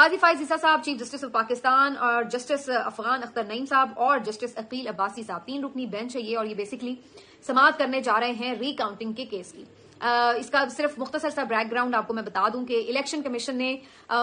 قاضی فائز عیسیٰ صاحب، chief justice of Pakistan, اور justice Afghan Akhtar نعیم صاحب اور جسٹس عقیل عباسی صاحب، 3 رکنی بینچ ہے یہ، اور یہ بیسکلی سماعت کرنے جا رہے ہیں ری کاؤنٹنگ کے کیس کی۔ اس کا صرف مختصر سا بیک گراؤنڈ آپ کو میں بتا دوں کہ الیکشن کمیشن نے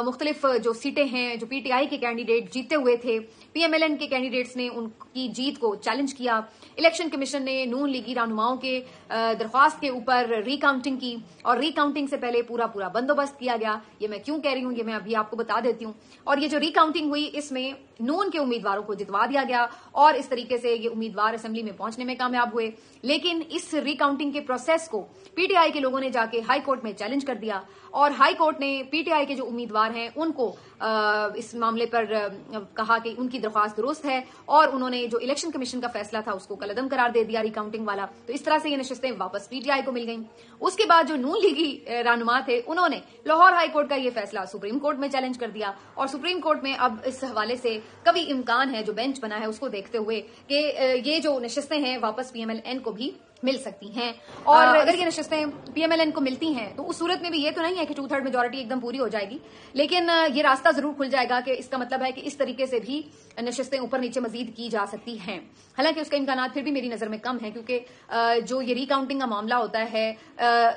مختلف جو سیٹیں ہیں جو پی ٹی آئی کے کینڈیڈیٹ جیتے ہوئے تھے، پی ایم ایل این کے کینڈیڈیٹس نے ان کی جیت کو چیلنج کیا۔ الیکشن کمیشن نے نون لیگی رہنماؤں کے درخواست کے اوپر ری کاؤنٹنگ کی، اور ری کاؤنٹنگ سے پہلے پورا بندوبست کیا گیا۔ یہ میں کیوں کہہ رہی ہوں یہ میں ابھی آپ کو بتا دیتی ہوں۔ اور یہ جو ری کاؤنٹنگ ہوئی اس میں نون کے امیدواروں کو جتوا دیا گیا، اور اس طریقے سے یہ امیدوار اسمبلی میں پہنچنے میں کامیاب ہوئے۔ لیکن اس ری کاؤنٹنگ کے پروسیس کو پی ٹی آئی کے لوگوں نے جا کے ہائی کورٹ میں چیلنج کر دیا، اور ہائی کورٹ نے پی ٹی آئی کے جو امیدوار ہیں ان کو اس معاملے پر کہا کہ ان کی درخواست درست ہے، اور انہوں نے جو الیکشن کمیشن کا فیصلہ تھا اس کو کالعدم قرار دے دیا ری کاؤنٹنگ والا۔ تو اس طرح سے یہ نشستیں واپس پی ٹی آئی کو مل گئیں۔ اس کے بعد جو نون لیگی رہنما تھے انہوں نے لاہور ہائی کورٹ کا یہ فیصلہ سپریم کورٹ میں چیلنج کر دیا، اور سپریم کورٹ میں اب اس حوالے سے کبھی امکان ہے جو بینچ بنا ہے اس کو دیکھتے ہوئے کہ یہ جو نشستیں ہیں واپس پی ایم ایل این کو بھی مل سکتی ہیں۔ اور اگر یہ نشستیں پی ایم ایل این کو ملتی ہیں تو اس صورت میں بھی یہ تو نہیں ہے کہ 2/3 میجورٹی ایک دم پوری ہو جائے گی، لیکن یہ راستہ ضرور کھل جائے گا کہ اس کا مطلب ہے کہ اس طریقے سے بھی نشستیں اوپر نیچے مزید کی جا سکتی ہیں۔ حالانکہ اس کا امکانات پھر بھی میری نظر میں کم ہیں، کیونکہ جو یہ ری کاؤنٹنگ کا معاملہ ہوتا ہے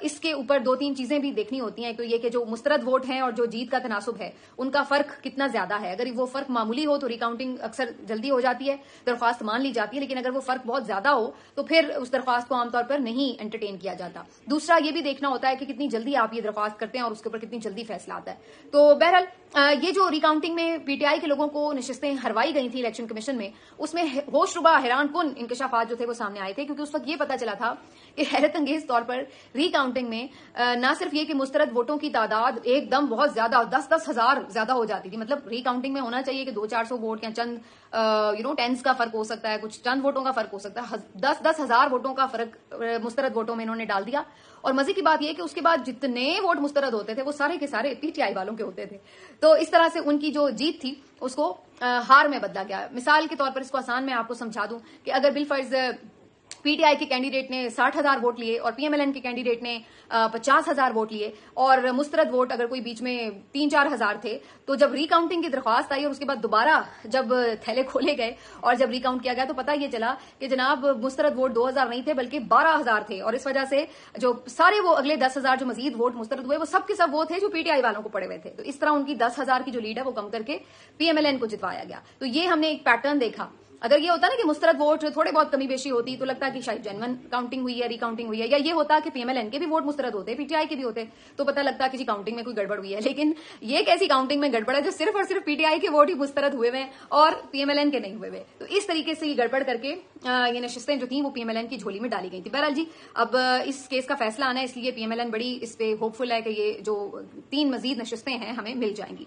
اس کے اوپر 2-3 چیزیں بھی دیکھنی ہوتی ہیں۔ تو یہ کہ جو مسترد ووٹ ہیں اور جو جیت کا تناسب ہے ان کا فرق کتنا زیادہ ہے۔ اگر وہ فرق معمولی ہو تو ری کاؤنٹنگ اکثر جلدی ہو جاتی ہے، درخواست مان لی جاتی ہے، لیکن اگر وہ فرق بہت زیادہ ہو تو پھر اس درخواست کو عام طور پر نہیں انٹرٹین کیا جاتا۔ دوسرا یہ بھی دیکھنا ہوتا ہے کہ کتنی جلدی آپ یہ درخواست کرتے ہیں اور اس کے اوپر کتنی جلدی فیصلہ آتا ہے۔ تو بہرحال یہ جو ری کاؤنٹنگ میں پی ٹی آئی کے لوگوں کو نشستیں ہروائی گئی تھی الیکشن کمیشن میں، اس میں ہوش ربا حیران کن انکشافات جو تھے وہ سامنے آئے تھے، کیونکہ اس وقت یہ پتا چلا تھا کہ حیرت انگیز طور پر ری کاؤنٹنگ میں نہ صرف یہ کہ مسترد ووٹوں کی تعداد ایک دم بہت زیادہ 10-10 ہزار زیادہ ہو جاتی تھی۔ مطلب ری کاؤنٹنگ میں ہونا چاہیے کہ 200-400 ووٹ یا چند ٹینس کا فرق ہو سکتا ہے، کچھ چند ووٹوں کا فرق ہو سکتا ہے، 10-10 ہزار ووٹوں کا فرق مسترد ووٹوں میں انہوں نے ڈال دیا۔ اور مزے کی بات یہ کہ اس کے بعد جتنے ووٹ مسترد ہوتے تھے وہ سارے کے سارے پی ٹی آئی والوں کے ہوتے تھے۔ تو اس طرح سے ان کی جو جیت تھی اس کو ہار میں بدلا گیا۔ مثال کے طور پر اس کو آسان میں آپ کو سمجھا دوں کہ اگر بالفرض پی ٹی آئی کے کینڈیڈیٹ نے 60,000 ووٹ لیے اور پی ایم ایل این کے کینڈیڈیٹ نے 50,000 ووٹ لیے، اور مسترد ووٹ اگر کوئی بیچ میں 3-4 ہزار تھے، تو جب ری کاؤنٹنگ کی درخواست آئی اور اس کے بعد دوبارہ جب تھیلے کھولے گئے اور جب ری کاؤنٹ کیا گیا تو پتہ یہ چلا کہ جناب مسترد ووٹ 2,000 نہیں تھے بلکہ 12,000 تھے، اور اس وجہ سے جو سارے وہ اگلے 10,000 جو مزید ووٹ مسترد ہوئے وہ سب کے سب وہ تھے جو پی ٹی آئی والوں کو پڑے ہوئے تھے۔ تو اس طرح ان کی 10,000 کی جو لیڈ ہے وہ کم کر کے پی ایم ایل این کو جتوایا گیا۔ تو یہ ہم نے ایک پیٹرن دیکھا۔ اگر یہ ہوتا نا کہ مسترد ووٹ تھوڑے بہت کمی بیشی ہوتی تو لگتا کہ شاید جینون کاؤنٹنگ ہوئی ہے، ری کاؤنٹنگ ہوئی ہے، یا یہ ہوتا کہ پی ایم ایل این کے بھی ووٹ مسترد ہوتے، پی ٹی آئی کے بھی ہوتے، تو پتہ لگتا کہ جی کاؤنٹنگ میں کوئی گڑبڑ ہوئی ہے۔ لیکن یہ ایک ایسی کاؤنٹنگ میں گڑبڑ ہے جو صرف اور صرف پی ٹی آئی کے ووٹ ہی مسترد ہوئے ہوئے اور پی ایم ایل این کے نہیں ہوئے ہوئے۔ تو اس طریقے سے یہ گڑبڑ کر کے یہ نشستیں جو تھیں وہ پی ایم ایل این کی جھولی میں ڈالی گئی تھی۔ بہرحال جی اب اس کیس کا فیصلہ آنا ہے، اس لیے پی ایم ایل این بڑی اس پہ ہوپ فل ہے کہ یہ جو 3 مزید نشستیں ہیں ہمیں مل جائیں گی۔